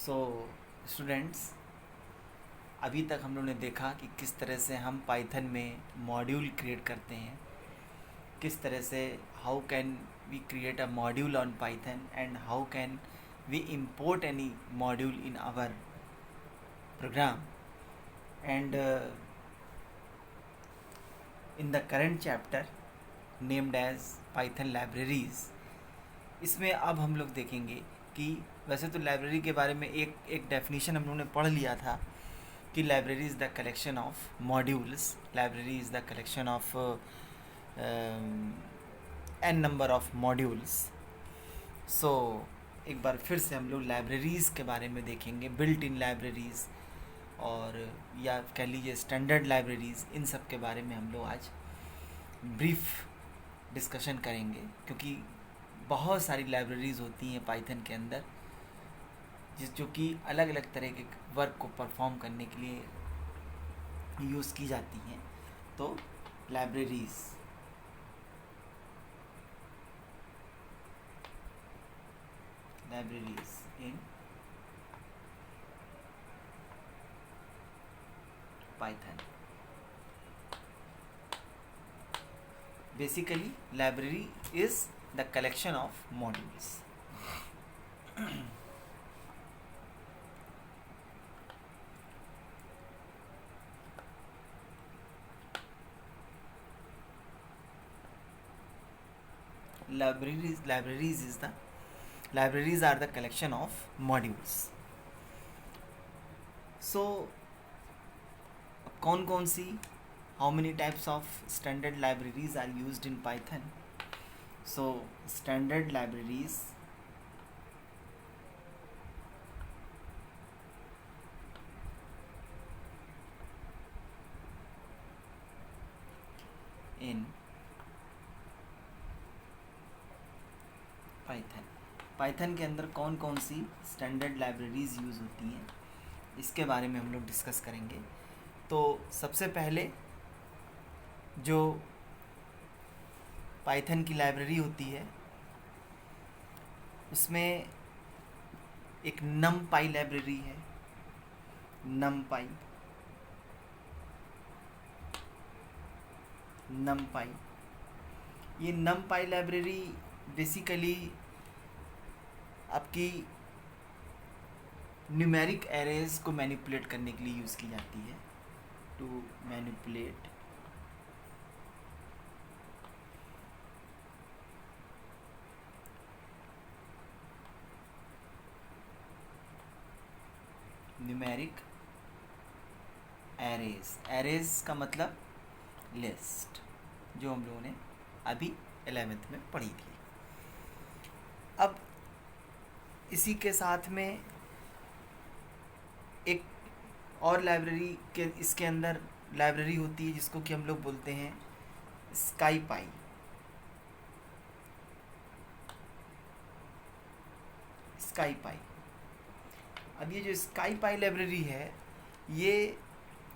So students, अभी तक हम लोगों ने देखा कि किस तरह से हम पाइथन में मॉड्यूल क्रिएट करते हैं, किस तरह से how can we create a module on Python and how can we import any module in our program. And in the current chapter named as Python libraries, इसमें अब हम लोग देखेंगे कि वैसे तो लाइब्रेरी के बारे में एक डेफिनेशन हम लोगों ने पढ़ लिया था कि library is the collection of modules, library is the collection of an number of modules. So एक बार फिर से हम लोग लाइब्रेरीज़ के बारे में देखेंगे, बिल्ट इन लाइब्रेरीज़ और या कह लीजिए स्टैंडर्ड लाइब्रेरीज़, इन सब के बारे में हम लोग आज ब्रीफ डिस्कशन करेंगे, क्योंकि बहुत सारी लाइब्रेरीज़ होती हैं पाइथन के अंदर जो कि अलग अलग तरह के वर्क को परफॉर्म करने के लिए यूज़ की जाती हैं. तो libraries in Python. Basically, library is the collection of modules. Libraries are the collection of modules. So, कौन सी, how many types of standard libraries are used in Python? So standard libraries in Python के अंदर कौन सी standard libraries use होती हैं, इसके बारे में हम लोग डिस्कस करेंगे. तो सबसे पहले जो पाइथन की लाइब्रेरी होती है उसमें एक numpy लाइब्रेरी है. numpy ये numpy लाइब्रेरी बेसिकली आपकी न्यूमेरिक एरेज को मैनिपुलेट करने के लिए यूज़ की जाती है. टू मैनिपुलेट न्यूमेरिक एरेज का मतलब लिस्ट, जो हम लोगों ने अभी 11th में पढ़ी थी. अब इसी के साथ में एक और लाइब्रेरी के इसके अंदर लाइब्रेरी होती है जिसको कि हम लोग बोलते हैं स्काईपाई. अब ये जो स्काईपाई लाइब्रेरी है ये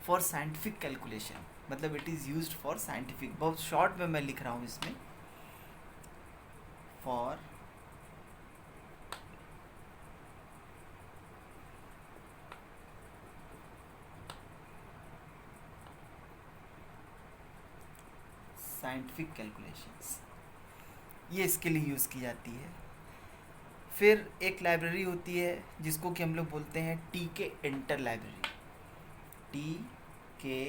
फॉर साइंटिफिक कैलकुलेशन, मतलब it is used for scientific, बहुत शॉर्ट में मैं लिख रहा हूँ इसमें, फॉर साइंटिफिक कैलकुलेशंस, ये इसके लिए यूज़ की जाती है. फिर एक लाइब्रेरी होती है जिसको कि हम लोग बोलते हैं टीके एंटर लाइब्रेरी. टीके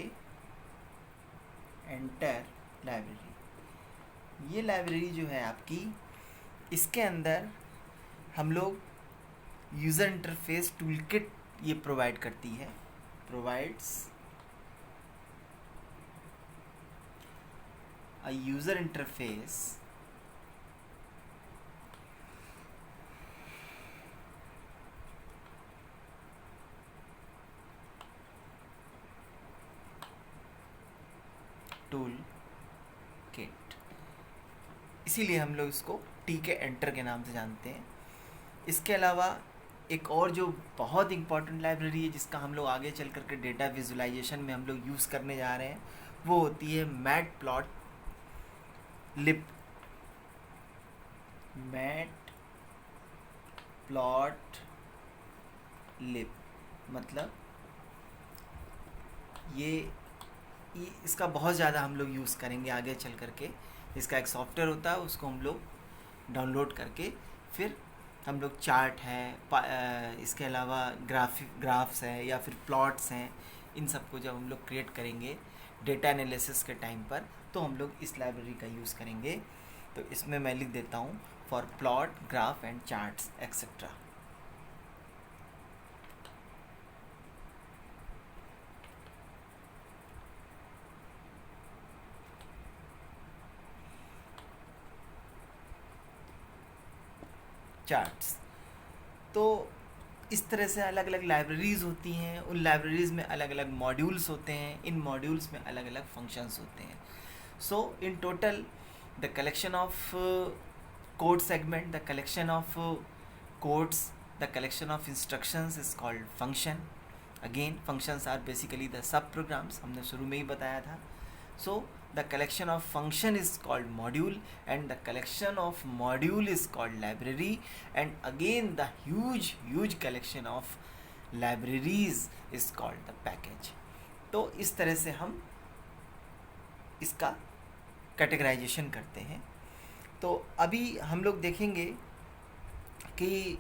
एंटर लाइब्रेरी, ये लाइब्रेरी जो है आपकी, इसके अंदर हम लोग यूज़र इंटरफेस टूलकिट ये प्रोवाइड करती है. Provides a user interface tool kit, इसीलिए हम लोग इसको टीके एंटर के नाम से जानते हैं. इसके अलावा एक और जो बहुत इम्पॉर्टेंट लाइब्रेरी है जिसका हम लोग आगे चल करके डेटा विजुलाइजेशन में हम लोग यूज़ करने जा रहे हैं, वो होती है मैटप्लॉट लिब. मैटप्लॉट लिब मतलब ये इसका बहुत ज़्यादा हम लोग यूज़ करेंगे आगे चल करके। इसका एक सॉफ्टवेयर होता है, उसको हम लोग डाउनलोड करके फिर हम लोग चार्ट है, इसके अलावा ग्राफ्स है या फिर प्लॉट्स हैं, इन सबको जब हम लोग क्रिएट करेंगे डेटा एनालिसिस के टाइम पर, तो हम लोग इस लाइब्रेरी का यूज़ करेंगे। तो इसमें मैं लिख देता हूँ for plot, graph and charts etcetera. Charts. तो इस तरह से अलग अलग लाइब्रेरीज़ होती हैं, उन लाइब्रेरीज़ में अलग अलग मॉड्यूल्स होते हैं, इन मॉड्यूल्स में अलग अलग फंक्शंस होते हैं। So in total the collection of code segment, the collection of codes, the collection of instructions is called function. Again, functions are basically the sub programs, हमने शुरू में ही बताया था. So the collection of function is called module, and the collection of module is called library, and again the huge collection of libraries is called the package. तो इस तरह से हम इसका कैटेगराइजेशन करते हैं. तो अभी हम लोग देखेंगे कि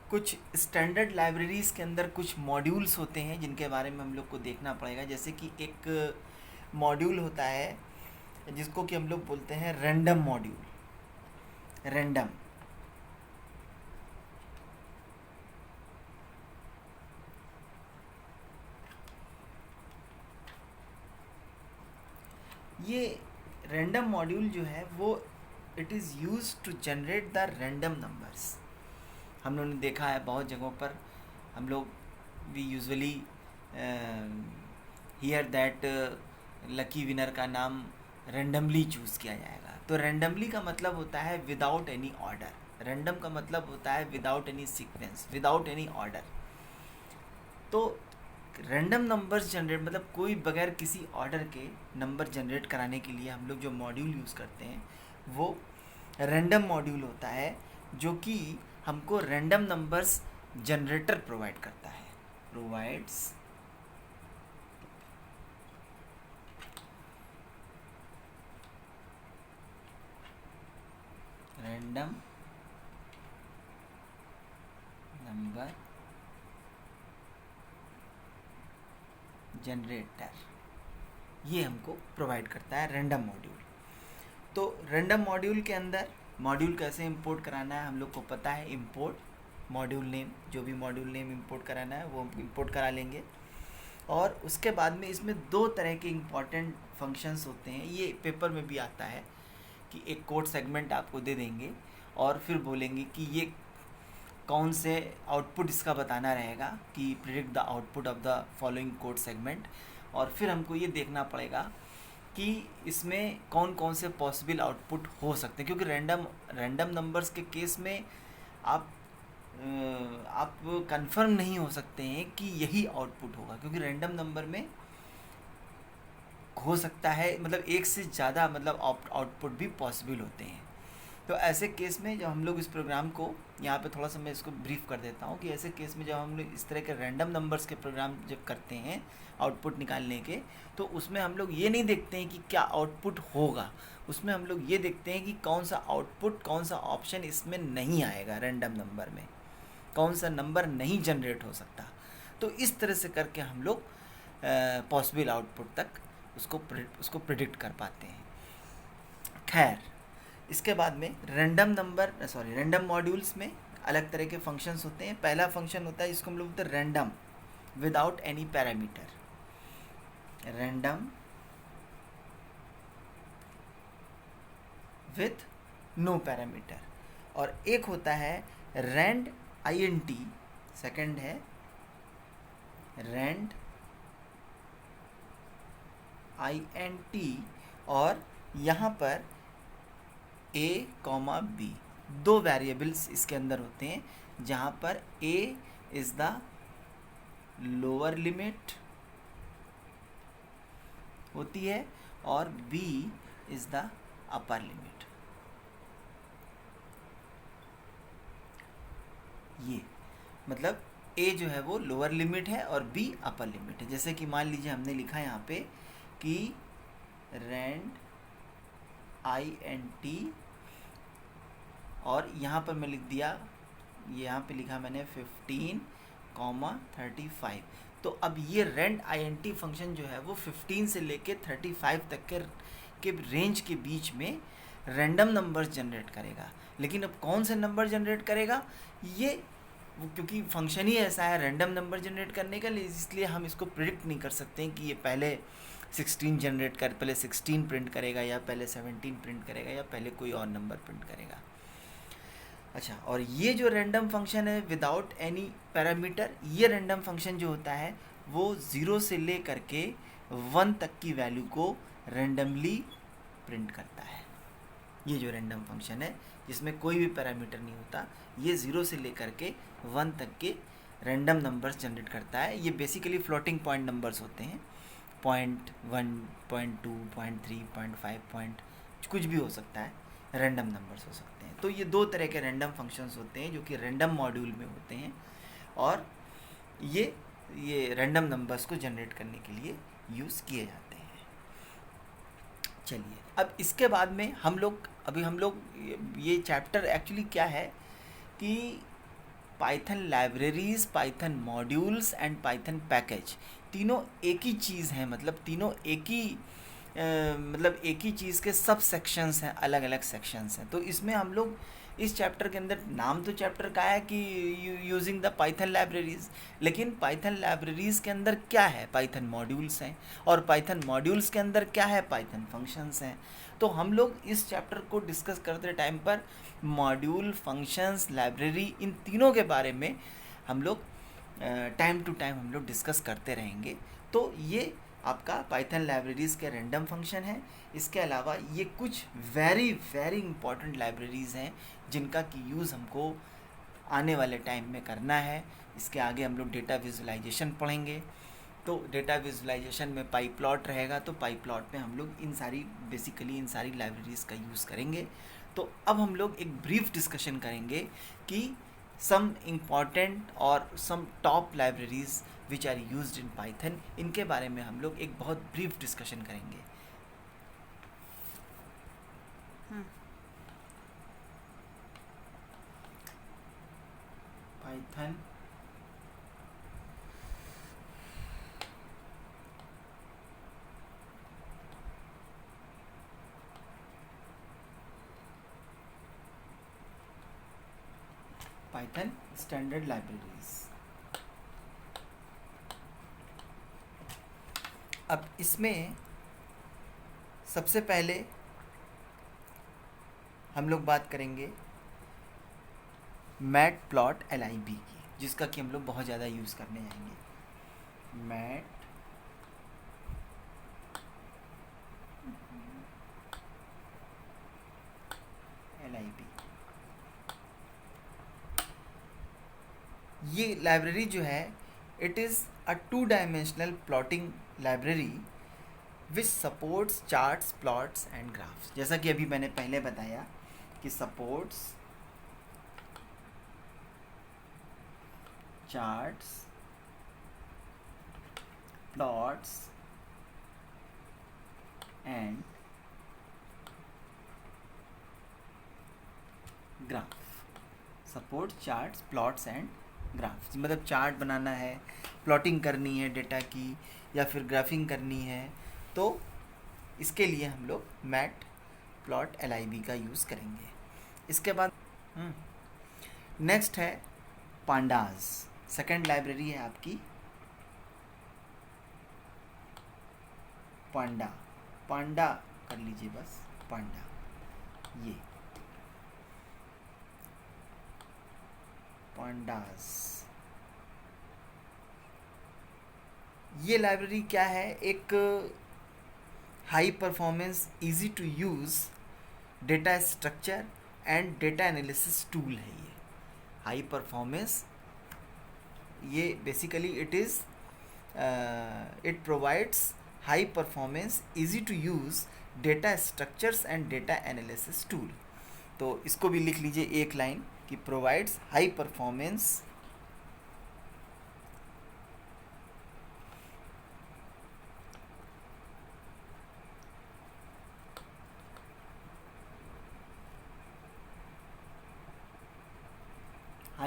कुछ स्टैंडर्ड लाइब्रेरीज़ के अंदर कुछ मॉड्यूल्स होते हैं जिनके बारे में हम लोग को देखना पड़ेगा. जैसे कि एक मॉड्यूल होता है जिसको कि हम लोग बोलते हैं रैंडम मॉड्यूल. रैंडम ये रैंडम मॉड्यूल जो है वो it is use to generate the random numbers. हम लोगों ने देखा है बहुत जगहों पर हम लोग we usually hear that lucky winner का नाम रैंडमली चूज़ किया जाएगा. तो रैंडमली का मतलब होता है विदाउट एनी ऑर्डर. रैंडम का मतलब होता है without any sequence, without any order. तो रैंडम नंबर्स जनरेट मतलब कोई बगैर किसी ऑर्डर के नंबर जनरेट कराने के लिए हम लोग जो मॉड्यूल यूज़ करते हैं वो रैंडम मॉड्यूल होता है, जो कि हमको रैंडम नंबर्स जनरेटर प्रोवाइड करता है. Provides random number generator. ये हमको प्रोवाइड करता है रैंडम मॉड्यूल. तो रैंडम मॉड्यूल के अंदर मॉड्यूल कैसे इंपोर्ट कराना है हम लोग को पता है. इंपोर्ट मॉड्यूल नेम, जो भी मॉड्यूल नेम इंपोर्ट कराना है वो इंपोर्ट करा लेंगे. और उसके बाद में इसमें दो तरह के इंपॉर्टेंट फंक्शंस होते हैं. ये पेपर में भी आता है कि एक कोड सेगमेंट आपको दे देंगे और फिर बोलेंगे कि ये कौन से आउटपुट इसका बताना रहेगा कि predict the output of the following code segment. और फिर हमको ये देखना पड़ेगा कि इसमें कौन कौन से पॉसिबल आउटपुट हो सकते हैं, क्योंकि रैंडम नंबर्स के केस में आप कंफर्म नहीं हो सकते हैं कि यही आउटपुट होगा, क्योंकि रैंडम नंबर में हो सकता है मतलब एक से ज़्यादा मतलब आउटपुट भी पॉसिबल होते हैं. तो ऐसे केस में जब हम लोग इस प्रोग्राम को यहाँ पे थोड़ा सा मैं इसको ब्रीफ कर देता हूँ कि ऐसे केस में जब हम लोग इस तरह के रैंडम नंबर्स के प्रोग्राम जब करते हैं आउटपुट निकालने के, तो उसमें हम लोग ये नहीं देखते हैं कि क्या आउटपुट होगा. उसमें हम लोग ये देखते हैं कि कौन सा आउटपुट, कौन सा ऑप्शन इसमें नहीं आएगा, रैंडम नंबर में कौन सा नंबर नहीं जनरेट हो सकता. तो इस तरह से करके हम लोग पॉसिबल आउटपुट तक उसको प्रिडिक्ट कर पाते हैं. खैर, इसके बाद में रैंडम मॉड्यूल्स में अलग तरह के फंक्शंस होते हैं. पहला फंक्शन होता है जिसको हम लोग बोलते हैं random without any parameter. Random with no parameter. और एक होता है रैंड INT. सेकंड है रैंड INT. और यहाँ पर A, B दो वेरिएबल्स इसके अंदर होते हैं, जहाँ पर A is the lower limit होती है और B is the upper limit. ये मतलब ए जो है वो लोअर लिमिट है और बी अपर लिमिट है। जैसे कि मान लीजिए हमने लिखा यहाँ पे कि रेंड INT, और यहाँ पर मैं लिख दिया, यहाँ पे लिखा मैंने 15,35। तो अब ये रेंड INT फंक्शन जो है वो 15 से लेके 35 तक के रेंज के बीच में रैंडम नंबर्स जनरेट करेगा। लेकिन अब कौन से नंबर जनरेट करेगा, ये क्योंकि फंक्शन ही ऐसा है रैंडम नंबर जनरेट करने का, इसलिए हम इसको प्रिडिक्ट नहीं कर सकते हैं कि ये पहले 16 जनरेट कर, पहले 16 प्रिंट करेगा या पहले 17 प्रिंट करेगा या पहले कोई और नंबर प्रिंट करेगा। अच्छा, और ये जो रैंडम फंक्शन है विदाउट एनी पैरामीटर, ये रैंडम फंक्शन जो होता है वो 0 से ले करके 1 तक की वैल्यू को रैंडमली प्रिंट करता है। ये जो रैंडम फंक्शन है जिसमें कोई भी पैरामीटर नहीं होता, ये 0 से लेकर के 1 तक के रैंडम नंबर्स जनरेट करता है। ये बेसिकली फ्लोटिंग पॉइंट नंबर्स होते हैं, 0.1, 0.2, 0.3, 0.5, कुछ भी हो सकता है, रैंडम नंबर्स हो सकते हैं। तो ये दो तरह के रैंडम फंक्शंस होते हैं जो कि रैंडम मॉड्यूल में होते हैं, और ये रैंडम नंबर्स को जनरेट करने के लिए यूज़ किए जाते हैं। चलिए, अब इसके बाद में हम लोग ये चैप्टर एक्चुअली क्या है कि Python libraries, Python modules and Python package तीनों एक ही चीज़ हैं, मतलब तीनों एक ही चीज़ के सब सेक्शंस हैं, अलग अलग सेक्शंस हैं। तो इसमें हम लोग इस चैप्टर के अंदर, नाम तो चैप्टर का है कि यूजिंग द पाइथन लाइब्रेरीज, लेकिन पाइथन लाइब्रेरीज के अंदर क्या है, पाइथन मॉड्यूल्स हैं, और पाइथन मॉड्यूल्स के अंदर क्या है, पाइथन फंक्शंस हैं। तो हम लोग इस चैप्टर को डिस्कस करते टाइम पर मॉड्यूल, फंक्शंस, लाइब्रेरी, इन तीनों के बारे में हम लोग टाइम टू टाइम हम लोग डिस्कस करते रहेंगे। तो ये आपका पाइथन लाइब्रेरीज़ के रैंडम फंक्शन है। इसके अलावा ये कुछ वेरी वेरी इंपॉर्टेंट लाइब्रेरीज़ हैं जिनका की यूज़ हमको आने वाले टाइम में करना है। इसके आगे हम लोग डेटा विजुलाइजेशन पढ़ेंगे, तो डेटा विजुलाइजेशन में पाईप्लॉट रहेगा, तो पाईप्लॉट में हम लोग इन सारी लाइब्रेरीज़ का यूज़ करेंगे। तो अब हम लोग एक ब्रीफ डिस्कशन करेंगे कि सम इम्पॉर्टेंट और some top libraries which are used in Python, इनके बारे में हम लोग एक बहुत ब्रीफ डिस्कशन करेंगे। Python standard libraries. अब इसमें सबसे पहले हम लोग बात करेंगे मैटप्लॉटलिब की, जिसका कि हम लोग बहुत ज़्यादा यूज़ करने जाएंगे। मैटप्लॉटलिब, ये लाइब्रेरी जो है, it is a 2-dimensional plotting library which supports charts, plots and graphs. जैसा कि अभी मैंने पहले बताया कि supports charts, plots and graph. Support charts, plots and graphs, मतलब चार्ट बनाना है, प्लॉटिंग करनी है डेटा की, या फिर ग्राफिंग करनी है, तो इसके लिए हम लोग मैटप्लॉटलिब का यूज़ करेंगे। इसके बाद नेक्स्ट है पांडास, सेकंड लाइब्रेरी है आपकी पांडा कर लीजिए बस, पांडा। ये पांडास, ये लाइब्रेरी क्या है, एक high performance, easy to use data structure and data analysis tool है। ये हाई परफॉर्मेंस, ये basically it provides high performance, easy to use data structures and data analysis tool. तो इसको भी लिख लीजिए एक लाइन कि provides high performance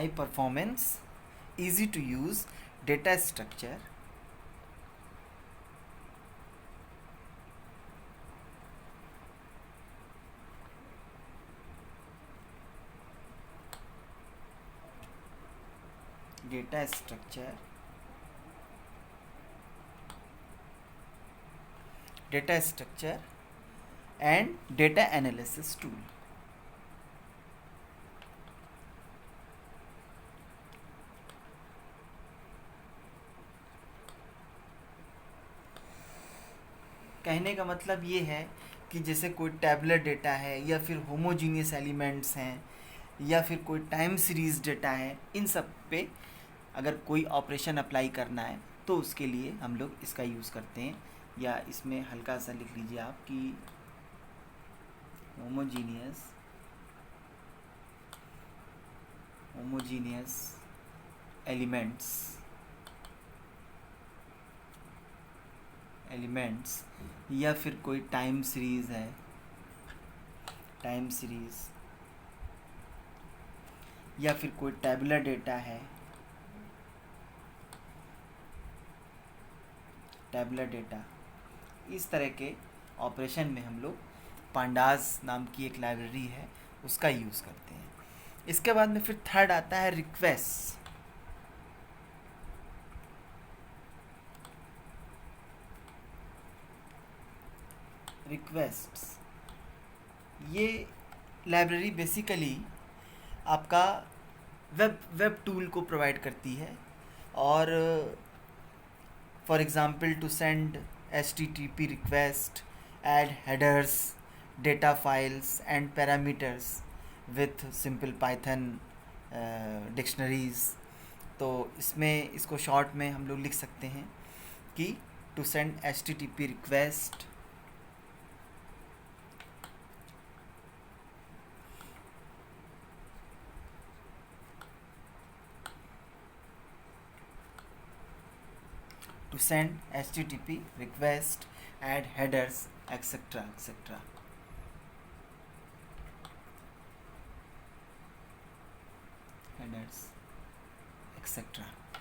high performance, easy to use data structure, and data analysis tool. कहने का मतलब ये है कि जैसे कोई टैबुलर डेटा है या फिर होमोजीनियस एलिमेंट्स हैं या फिर कोई टाइम सीरीज डेटा है, इन सब पे अगर कोई ऑपरेशन अप्लाई करना है तो उसके लिए हम लोग इसका यूज़ करते हैं। या इसमें हल्का सा लिख लीजिए आप कि होमोजीनियस एलिमेंट्स या फिर कोई टाइम सीरीज है, या फिर कोई टैबुलर डेटा है, इस तरह के ऑपरेशन में हम लोग पांडास नाम की एक लाइब्रेरी है उसका यूज़ करते हैं। इसके बाद में फिर थर्ड आता है रिक्वेस्ट। ये लाइब्रेरी बेसिकली आपका वेब टूल को प्रोवाइड करती है, और for example to send HTTP request, add headers, data files and parameters with simple Python dictionaries. तो इसमें इसको शॉर्ट में हम लोग लिख सकते हैं कि to send HTTP request, add headers, etc.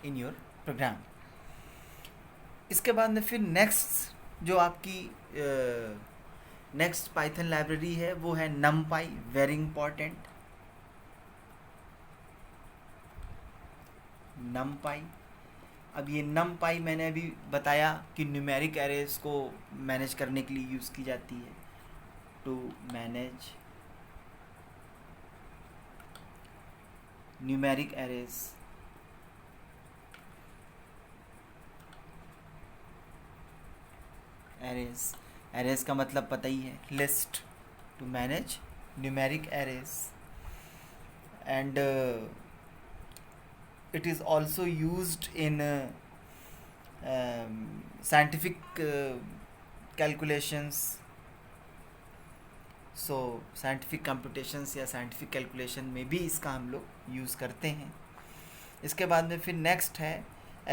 in your program। इसके बाद में फिर नेक्स्ट जो आपकी नेक्स्ट पाइथन लाइब्रेरी है वो है numpy। Very important, numpy। अब ये numpy मैंने अभी बताया कि न्यूमेरिक एरेज को मैनेज करने के लिए यूज़ की जाती है, to manage numeric arrays. Arrays का मतलब पता ही है, list, to manage numeric arrays. And it is also used in scientific calculations। so scientific computations या scientific calculation में भी इसका हम लोग यूज़ करते हैं। इसके बाद में फिर नेक्स्ट है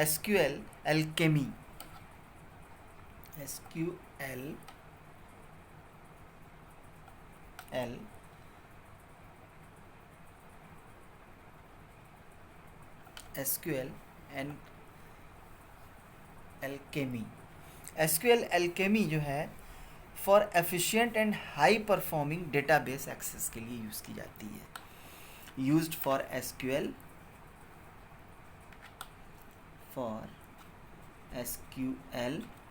SQL Alchemy। SQL Alchemy जो है for efficient and high performing database access के लिए यूज़ की जाती है। यूज्ड फॉर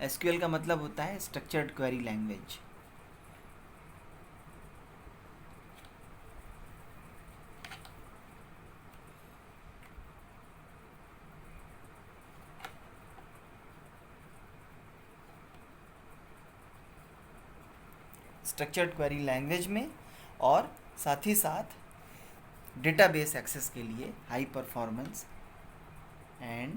SQL का मतलब होता है structured query language. Structured query language में, और साथ ही साथ डेटाबेस एक्सेस के लिए high performance and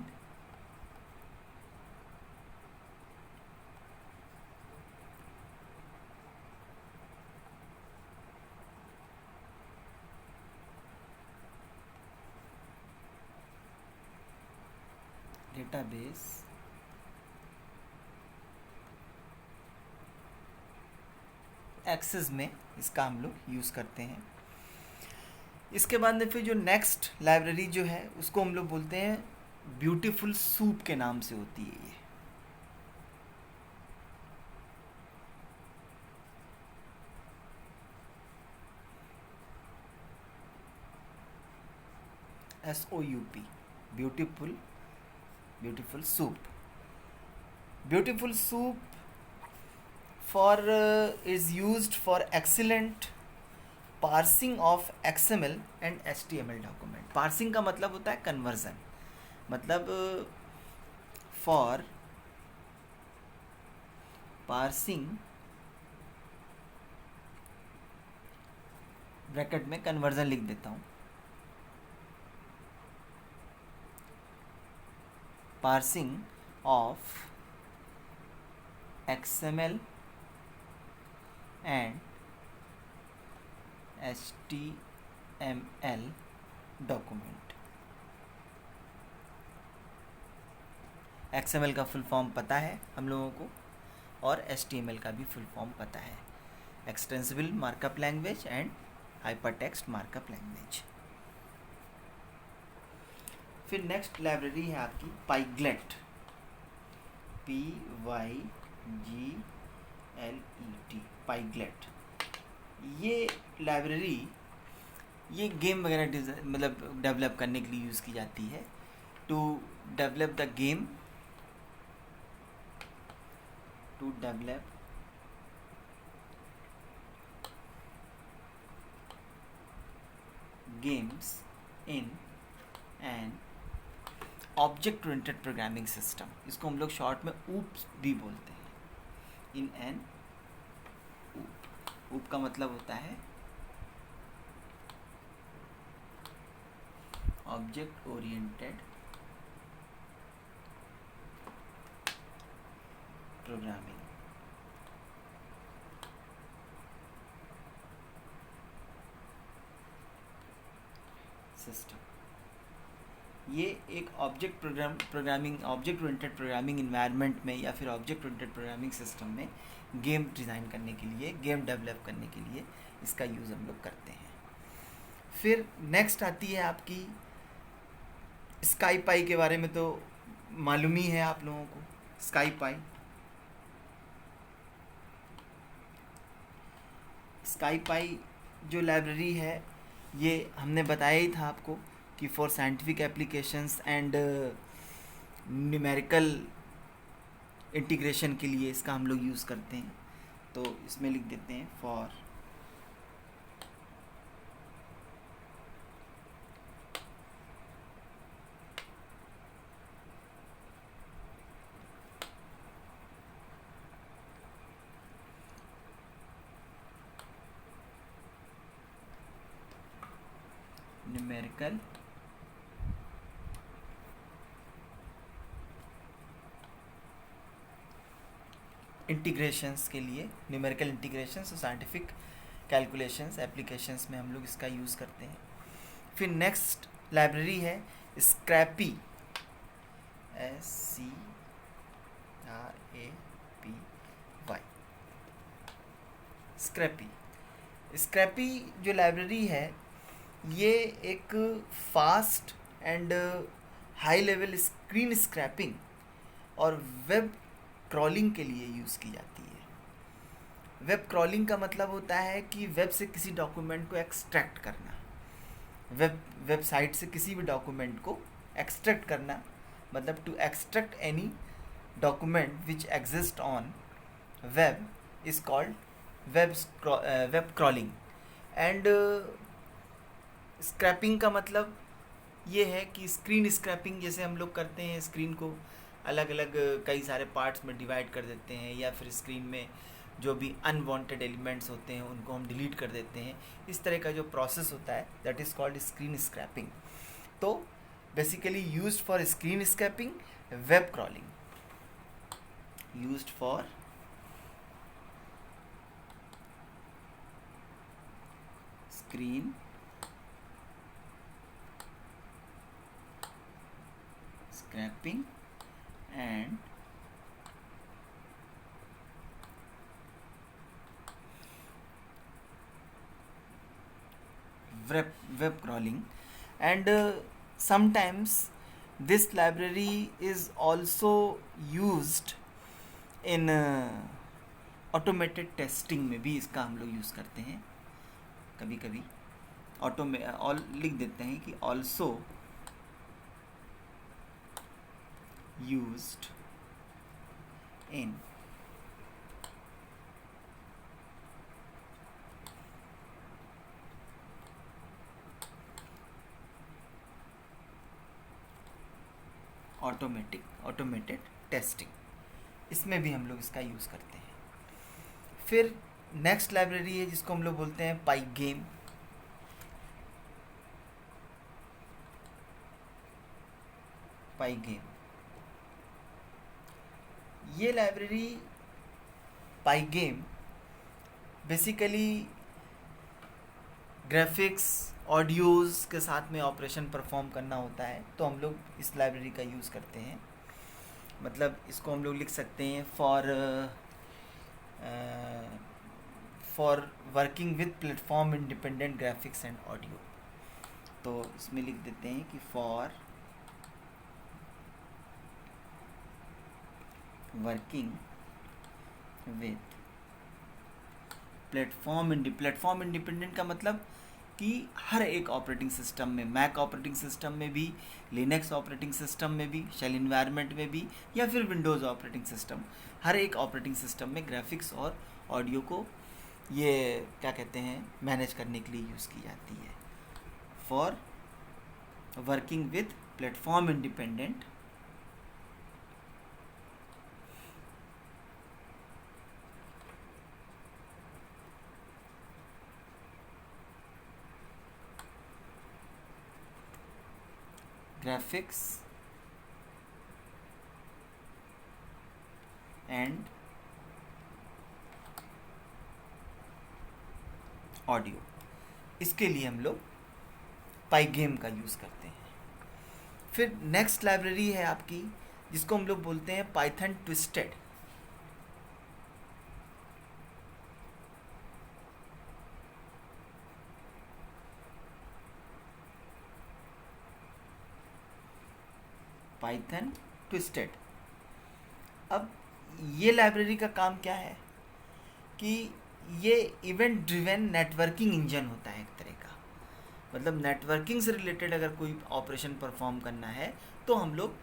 database access में इसका हम लोग यूज़ करते हैं। इसके बाद में फिर जो नेक्स्ट लाइब्रेरी जो है उसको हम लोग बोलते हैं ब्यूटीफुल सूप के नाम से होती है ये। SOUP, beautiful soup. Beautiful soup for is used for excellent parsing of XML and HTML document। parsing का मतलब होता है कन्वर्जन, मतलब for parsing ब्रैकेट में कन्वर्जन लिख देता हूँ, parsing of XML and HTML document. XML का फुल फॉर्म पता है हम लोगों को और HTML का भी फुल फॉर्म पता है, extensible markup language and hypertext markup language. फिर नेक्स्ट लाइब्रेरी है आपकी पाइगलेट, PYGLET, पाइगलेट। ये लाइब्रेरी ये गेम वगैरह मतलब डेवलप करने के लिए यूज़ की जाती है, to develop the game, to develop games in an object oriented programming system. इसको हम लोग शॉर्ट में ऊप्स भी बोलते हैं। इन एन ऊप का मतलब होता है ऑब्जेक्ट ओरिएंटेड प्रोग्रामिंग सिस्टम। ये एक ऑब्जेक्ट ओरिएंटेड प्रोग्रामिंग इन्वायरमेंट में या फिर ऑब्जेक्ट ओरिएंटेड प्रोग्रामिंग सिस्टम में गेम डिज़ाइन करने के लिए, गेम डेवलप करने के लिए इसका यूज़ हम लोग करते हैं। फिर नेक्स्ट आती है आपकी स्काईपाई के बारे में तो मालूम ही है आप लोगों को। स्काईपाई जो लाइब्रेरी है ये हमने बताया ही था आपको कि for scientific applications and numerical integration के लिए इसका हम लोग यूज़ करते हैं। तो इसमें लिख देते हैं फॉर न्यूमेरिकल इंटीग्रेशंस के लिए, न्यूमेरिकल इंटीग्रेशंस और साइंटिफिक कैलकुलेशंस एप्लीकेशंस में हम लोग इसका यूज़ करते हैं। फिर नेक्स्ट लाइब्रेरी है स्क्रैपी, SCRAPY। स्क्रैपी जो लाइब्रेरी है ये एक fast and high level screen scraping और वेब क्रॉलिंग के लिए यूज़ की जाती है। वेब क्रॉलिंग का मतलब होता है कि वेब से किसी डॉक्यूमेंट को एक्सट्रैक्ट करना, वेबसाइट से किसी भी डॉक्यूमेंट को एक्सट्रैक्ट करना, मतलब to extract any document which exist on web is called web crawling. And scraping का मतलब ये है कि स्क्रीन स्क्रैपिंग जैसे हम लोग करते हैं, स्क्रीन को अलग अलग कई सारे पार्ट्स में डिवाइड कर देते हैं या फिर स्क्रीन में जो भी अनवांटेड एलिमेंट्स होते हैं उनको हम डिलीट कर देते हैं। इस तरह का जो प्रोसेस होता है that is called screen scraping. तो basically used for screen scraping, web crawling, used for screen scraping and web crawling. And sometimes this library is also used in automated testing में भी इसका हम लोग यूज़ करते हैं. कभी कभी लिख देते हैं कि also used in automated testing, इसमें भी हम लोग इसका यूज़ करते हैं. फिर नेक्स्ट लाइब्रेरी है जिसको हम लोग बोलते हैं पाइगेम. ये लाइब्रेरी पाइगेम बेसिकली ग्राफिक्स ऑडियोज़ के साथ में ऑपरेशन परफॉर्म करना होता है, तो हम लोग इस लाइब्रेरी का यूज़ करते हैं. मतलब इसको हम लोग लिख सकते हैं for working with platform independent graphics and audio. तो इसमें लिख देते हैं कि for working with platform independent का मतलब कि हर एक ऑपरेटिंग सिस्टम में, मैक ऑपरेटिंग सिस्टम में भी, लिनक्स ऑपरेटिंग सिस्टम में भी, शेल इन्वायरमेंट में भी, या फिर विंडोज़ ऑपरेटिंग सिस्टम, हर एक ऑपरेटिंग सिस्टम में ग्राफिक्स और ऑडियो को ये क्या कहते हैं मैनेज करने के लिए यूज़ की जाती है. For working with platform independent graphics and audio, इसके लिए हम लोग पाइगेम का यूज़ करते हैं. फिर नेक्स्ट लाइब्रेरी है आपकी जिसको हम लोग बोलते हैं पाइथन ट्विस्टेड. Python twisted. अब ये लाइब्रेरी का काम क्या है कि ये इवेंट ड्रिवन नेटवर्किंग इंजन होता है एक तरह का. मतलब नेटवर्किंग से रिलेटेड अगर कोई ऑपरेशन परफॉर्म करना है तो हम लोग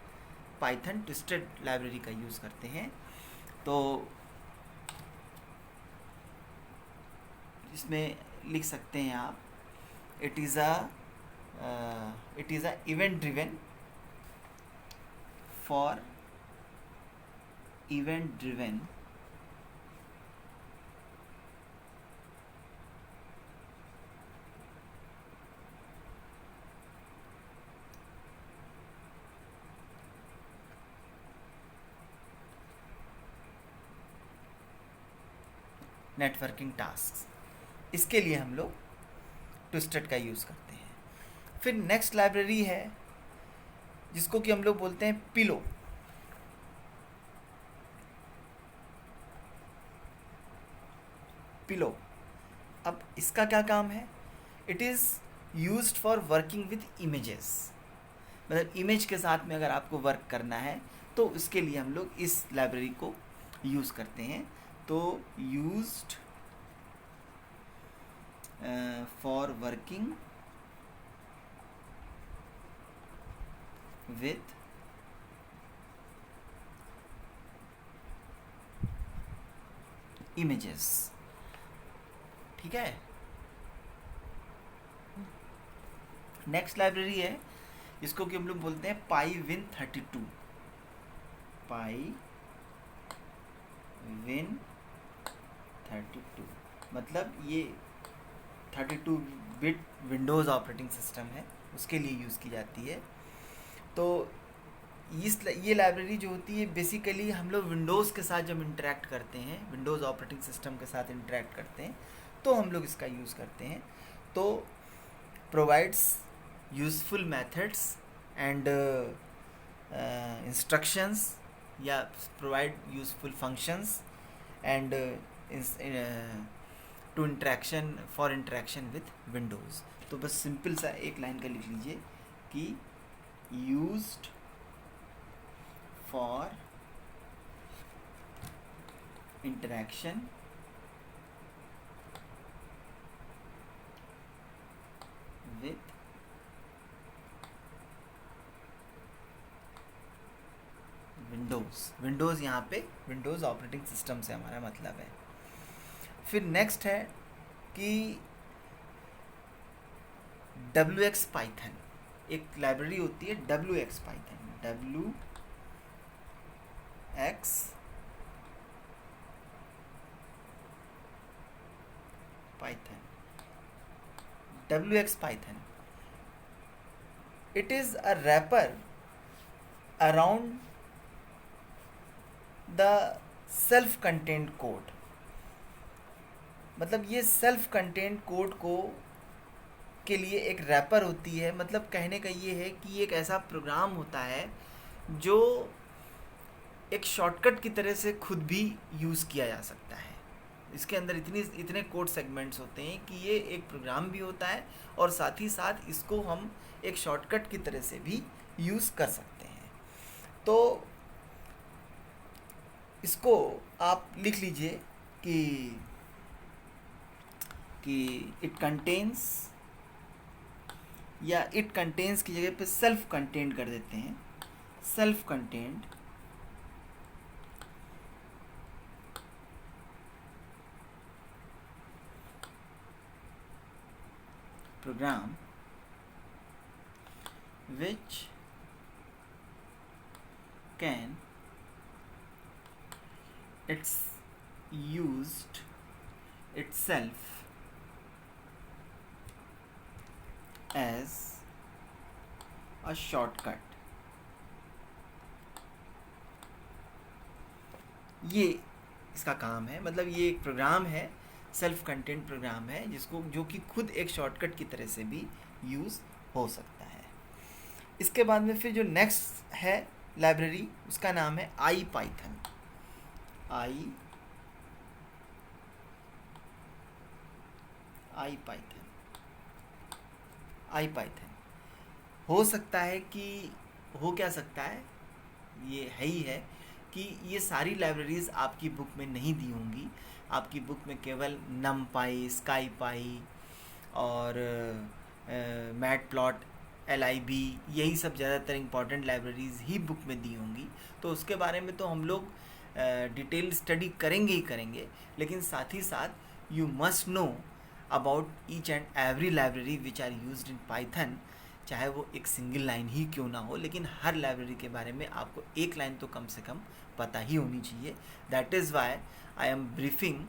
पाइथन ट्विस्टेड लाइब्रेरी का यूज़ करते हैं. तो इसमें लिख सकते हैं आप it is a event driven for event driven networking task. इसके लिए हम लोग ट्विस्टेड का यूज़ करते हैं. फिर नेक्स्ट लाइब्रेरी है जिसको कि हम लोग बोलते हैं पिलो. अब इसका क्या काम है? It is used for working with images. मतलब इमेज के साथ में अगर आपको वर्क करना है तो उसके लिए हम लोग इस लाइब्रेरी को यूज़ करते हैं. तो used for working with images. ठीक है. नेक्स्ट लाइब्रेरी है जिसको कि हम लोग बोलते हैं PyWin32. PyWin32 मतलब ये 32 बिट विंडोज़ ऑपरेटिंग सिस्टम है, उसके लिए यूज़ की जाती है. तो ये लाइब्रेरी जो होती है बेसिकली हम लोग विंडोज़ के साथ जब इंटरेक्ट करते हैं, विंडोज़ ऑपरेटिंग सिस्टम के साथ इंटरेक्ट करते हैं तो हम लोग इसका यूज़ करते हैं. तो provides useful methods and instructions या provide useful functions and to interaction for interaction with Windows. तो बस सिंपल सा एक लाइन का लिख लीजिए कि used for interaction with Windows यहाँ पे विंडोज़ ऑपरेटिंग सिस्टम से हमारा मतलब है। फिर नेक्स्ट है कि WX पाइथन, एक लाइब्रेरी होती है WX Python, WX Python, WX Python. It is a wrapper around the self-contained code। मतलब ये सेल्फ कंटेंट कोड को के लिए एक रैपर होती है। मतलब कहने का ये है कि एक ऐसा प्रोग्राम होता है जो एक शॉर्टकट की तरह से खुद भी यूज़ किया जा सकता है। इसके अंदर इतने कोड सेगमेंट्स होते हैं कि ये एक प्रोग्राम भी होता है और साथ ही साथ इसको हम एक शॉर्टकट की तरह से भी यूज़ कर सकते हैं। तो इसको आप लिख लीजिए कि इट कंटेन्स, या इट कंटेन्स की जगह पे सेल्फ कंटेंट कर देते हैं, self content program which can it's used itself as a shortcut। ये इसका काम है। मतलब ये एक प्रोग्राम है, सेल्फ कंटेंट प्रोग्राम है जिसको जो कि खुद एक शॉर्टकट की तरह से भी यूज़ हो सकता है। इसके बाद में फिर जो नेक्स्ट है लाइब्रेरी उसका नाम है आई पाइथन। आई पाइथन हो सकता है कि हो क्या सकता है, ये है ही है कि ये सारी लाइब्रेरीज़ आपकी बुक में नहीं दी होंगी। आपकी बुक में केवल नमपाई, स्काईपाई और मैटप्लॉट, LIB यही सब ज़्यादातर इम्पॉर्टेंट लाइब्रेरीज़ ही बुक में दी होंगी। तो उसके बारे में तो हम लोग डिटेल स्टडी करेंगे ही करेंगे, लेकिन साथ ही साथ you must know about each and every library which are used in Python. चाहे वो एक सिंगल लाइन ही क्यों ना हो, लेकिन हर लाइब्रेरी के बारे में आपको एक लाइन तो कम से कम पता ही होनी चाहिए। That is why I am briefing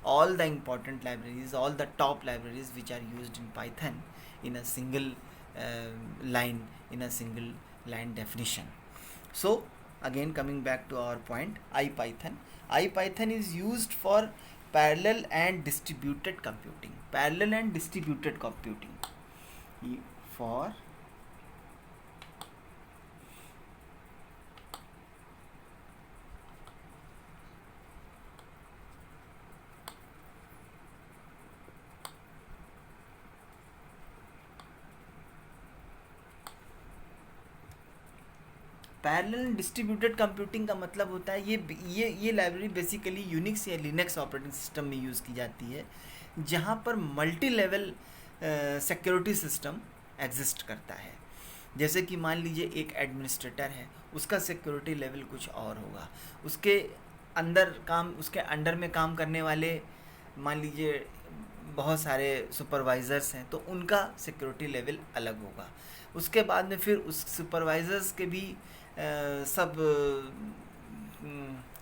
all the important libraries, all the top libraries which are used in Python in a single line, in a single line definition. So again coming back to our point, IPython is used for parallel and distributed computing. Parallel and distributed computing for parallel distributed computing का मतलब होता है ये library basically Unix या Linux operating system में use की जाती है, जहाँ पर multi level security system exist करता है। जैसे कि मान लीजिए एक एडमिनिस्ट्रेटर है, उसका सिक्योरिटी लेवल कुछ और होगा, उसके अंडर में काम करने वाले मान लीजिए बहुत सारे सुपरवाइज़र्स हैं, तो उनका सिक्योरिटी लेवल अलग होगा। उसके बाद में फिर उस सुपरवाइज़र्स के भी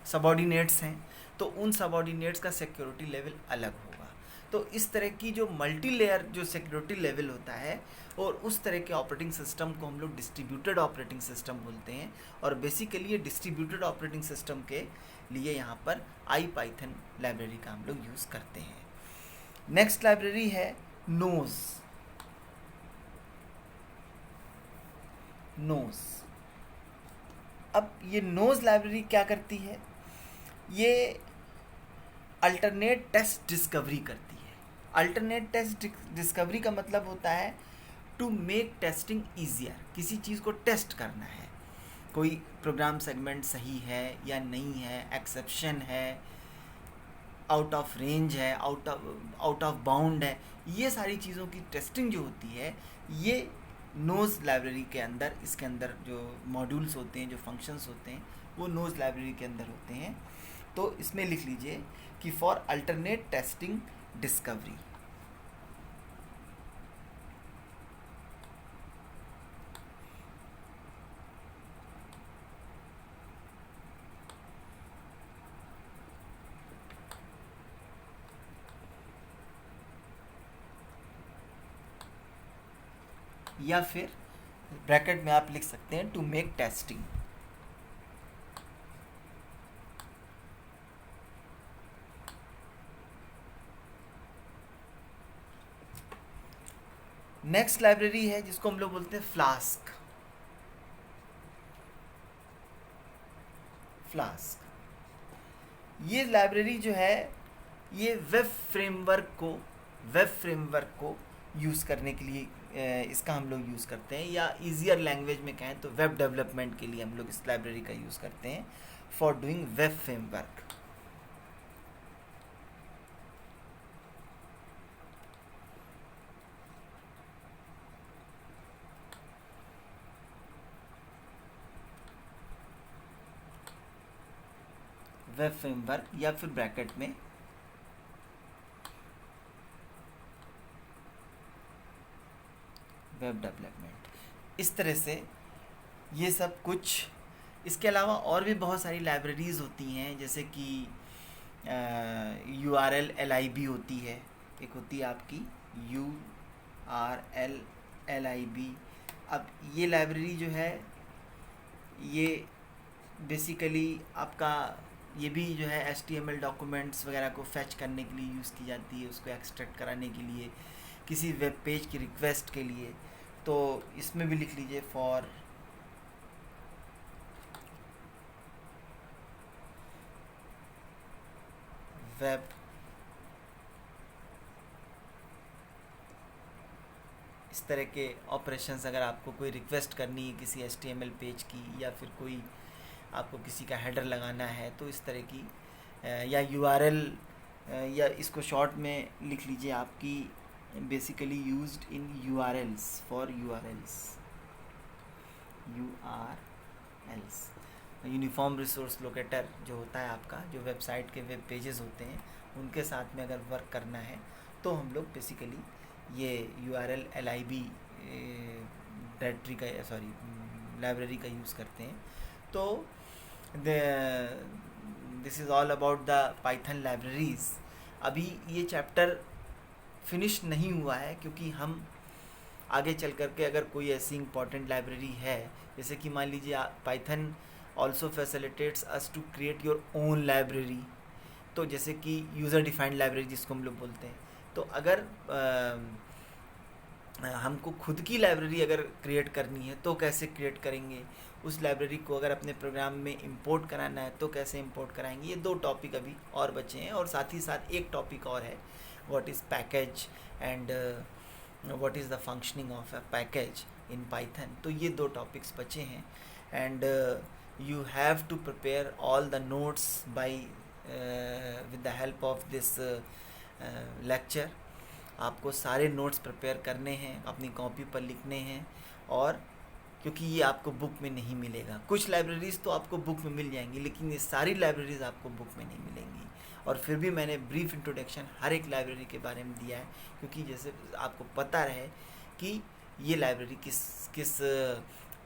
सबऑर्डिनेट्स हैं, तो उन सबऑर्डिनेट्स का सिक्योरिटी लेवल अलग होगा। तो इस तरह की जो मल्टी लेयर जो सिक्योरिटी लेवल होता है, और उस तरह के ऑपरेटिंग सिस्टम को हम लोग डिस्ट्रीब्यूटेड ऑपरेटिंग सिस्टम बोलते हैं। और बेसिकली ये डिस्ट्रीब्यूटेड ऑपरेटिंग सिस्टम के लिए यहाँ पर IPython लाइब्रेरी का हम लोग यूज़ करते हैं। नेक्स्ट लाइब्रेरी है नोज। अब ये नोज लाइब्रेरी क्या करती है, ये अल्टरनेट टेस्ट डिस्कवरी करती है। अल्टरनेट टेस्ट डिस्कवरी का मतलब होता है टू मेक टेस्टिंग ईजियर, किसी चीज़ को टेस्ट करना है, कोई प्रोग्राम सेगमेंट सही है या नहीं है, एक्सेप्शन है, आउट ऑफ रेंज है, आउट ऑफ बाउंड है, ये सारी चीज़ों की टेस्टिंग जो होती है ये नोज लाइब्रेरी के अंदर, इसके अंदर जो मॉड्यूल्स होते हैं, जो फंक्शंस होते हैं, वो नोज लाइब्रेरी के अंदर होते हैं। तो इसमें लिख लीजिए कि फॉर अल्टरनेट टेस्टिंग डिस्कवरी। या फिर ब्रैकेट में आप लिख सकते हैं to make testing. Next library है जिसको हम लोग बोलते हैं फ्लास्क। ये लाइब्रेरी जो है ये वेब फ्रेमवर्क को यूज़ करने के लिए इसका हम लोग यूज़ करते हैं, या ईजियर लैंग्वेज में कहें तो वेब डेवलपमेंट के लिए हम लोग इस लाइब्रेरी का यूज़ करते हैं for doing web framework. Web framework या फिर ब्रैकेट में वेब डेवलपमेंट, इस तरह से ये सब कुछ। इसके अलावा और भी बहुत सारी लाइब्रेरीज़ होती हैं, जैसे कि URL-LIB होती है, एक होती है आपकी URL-LIB। अब ये लाइब्रेरी जो है ये बेसिकली आपका ये भी जो है HTML डॉक्यूमेंट्स वगैरह को फैच करने के लिए यूज़ की जाती है, उसको एक्सट्रैक्ट कराने के लिए, किसी वेब पेज की रिक्वेस्ट के लिए। तो इसमें भी लिख लीजिए फॉर वेब इस तरह के ऑपरेशंस, अगर आपको कोई रिक्वेस्ट करनी है किसी HTML पेज की, या फिर कोई आपको किसी का हेडर लगाना है, तो इस तरह की या URL, या इसको शॉर्ट में लिख लीजिए आपकी basically used in URLs, for URLs uniform resource locator जो होता है आपका, जो वेबसाइट के वेब पेजेस होते हैं उनके साथ में अगर वर्क करना है तो हम लोग बेसिकली ये URL-LIB डायरेक्टरी का लाइब्रेरी का यूज़ करते हैं। तो this is all about the Python libraries. अभी ये चैप्टर फिनिश नहीं हुआ है, क्योंकि हम आगे चल कर के अगर कोई ऐसी इंपॉर्टेंट लाइब्रेरी है, जैसे कि मान लीजिए Python also facilitates us to create your own library, तो जैसे कि यूज़र डिफाइंड लाइब्रेरी जिसको हम लोग बोलते हैं। तो अगर हमको खुद की लाइब्रेरी अगर क्रिएट करनी है तो कैसे क्रिएट करेंगे, उस लाइब्रेरी को अगर अपने प्रोग्राम में इंपोर्ट कराना है तो कैसे इंपोर्ट कराएंगे। ये 2 टॉपिक अभी और बचे हैं, और साथ ही साथ एक टॉपिक और है, what is package and what is the functioning of a package in Python. तो ये 2 टॉपिक्स बचे हैं, and you have to prepare all the notes by with the help of this lecture. आपको सारे नोट्स प्रिपेयर करने हैं, अपनी copy पर लिखने हैं, और क्योंकि ये आपको बुक में नहीं मिलेगा। कुछ लाइब्रेरीज़ तो आपको बुक में मिल जाएंगी, लेकिन ये सारी लाइब्रेरीज़ आपको बुक में नहीं मिलेंगी। और फिर भी मैंने ब्रीफ इंट्रोडक्शन हर एक लाइब्रेरी के बारे में दिया है, क्योंकि जैसे आपको पता रहे कि ये लाइब्रेरी किस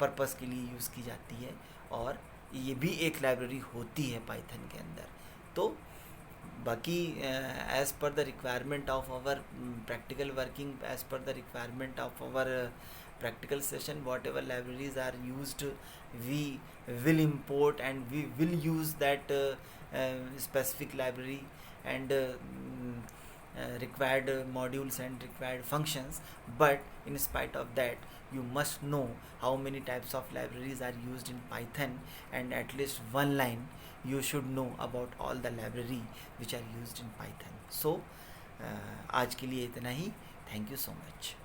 पर्पस के लिए यूज़ की जाती है, और ये भी एक लाइब्रेरी होती है पाइथन के अंदर। तो बाकी as per the requirement of our practical working, as per the requirement of our practical session, whatever libraries are used, we will import and we will use that specific library and required modules and required functions. But in spite of that, you must know how many types of libraries are used in Python, and at least one line you should know about all the library which are used in Python. So आज के लिए इतना ही। Thank you so much.